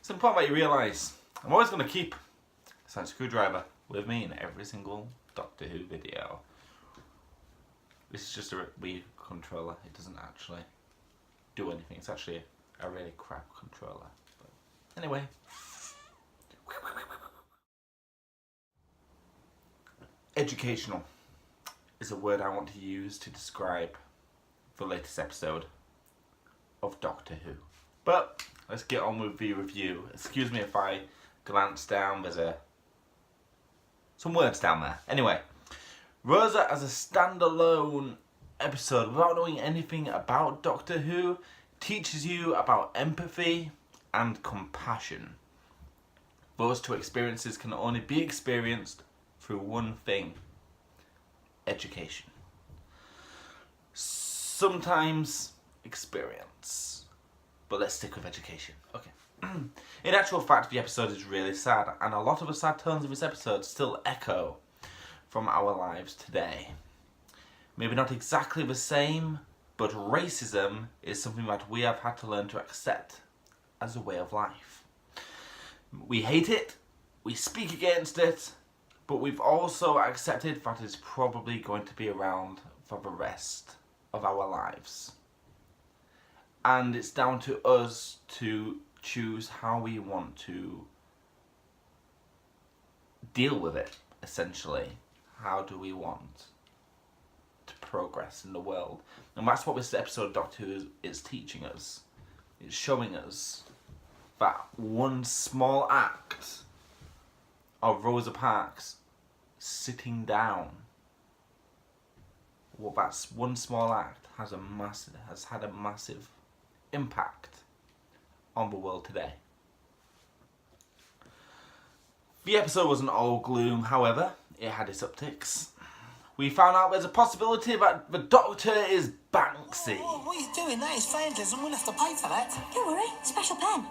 It's important that you realise I'm always going to keep a science screwdriver with me in every single Doctor Who video. This is just a Wii controller. It doesn't actually do anything. It's actually a really crap controller. But anyway. Educational is a word I want to use to describe the latest episode of Doctor Who. But let's get on with the review. Excuse me if I glance down, there's some words down there. Anyway, Rosa as a standalone episode without knowing anything about Doctor Who teaches you about empathy and compassion. Those two experiences can only be experienced through one thing: education. Sometimes experience, but let's stick with education. Okay. In actual fact, the episode is really sad, and a lot of the sad tones of this episode still echo from our lives today. Maybe not exactly the same, but racism is something that we have had to learn to accept as a way of life. We hate it, we speak against it, but we've also accepted that it's probably going to be around for the rest of our lives. And it's down to us to choose how we want to deal with it, essentially. How do we want to progress in the world? And that's what this episode of Doctor Who is teaching us. It's showing us that one small act of Rosa Parks sitting down, well, that's one small act has had a massive impact on the world today. The episode wasn't all gloom, however, it had its upticks. We found out there's a possibility that the Doctor is Banksy. What are you doing? That is vandalism. We'll have to pay for that. Don't worry, special pen.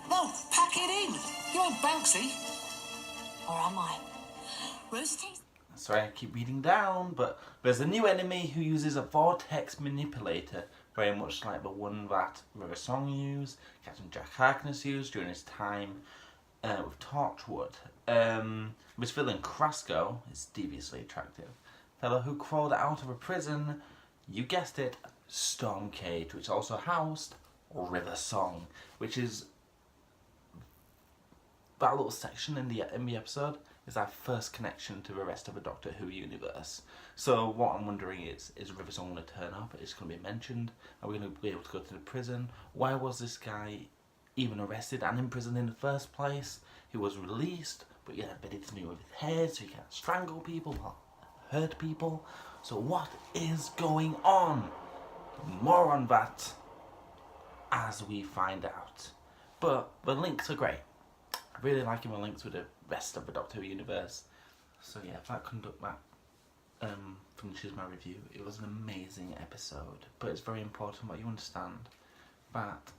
No, pack it in. You ain't Banksy. Or am I? Rosa takes... Sorry, I keep reading down, but there's a new enemy who uses a vortex manipulator, very much like the one that River Song used, Captain Jack Harkness used during his time with Torchwood. This villain, Krasko, is deviously attractive. Fellow who crawled out of a prison, you guessed it, Storm Cage, which also housed River Song, which is that little section in the episode is our first connection to the rest of the Doctor Who universe. So what I'm wondering is River Song going to turn up? Is it going to be mentioned? Are we going to be able to go to the prison? Why was this guy even arrested and imprisoned in the first place? He was released, but yeah, but it's new with his head, so he can't strangle people or hurt people. So what is going on? More on that as we find out. But the links are great. I really like the links with the rest of the Doctor Who universe. So yeah, that finishes my review. It was an amazing episode, but it's very important that you understand that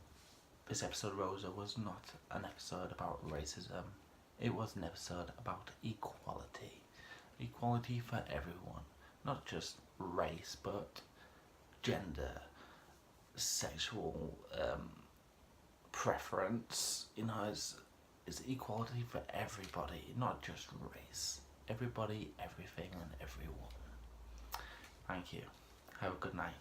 this episode, Rosa, was not an episode about racism. It was an episode about equality. Equality for everyone. Not just race, but gender, sexual preference. You know, it's equality for everybody, not just race. Everybody, everything, and everyone. Thank you. Have a good night.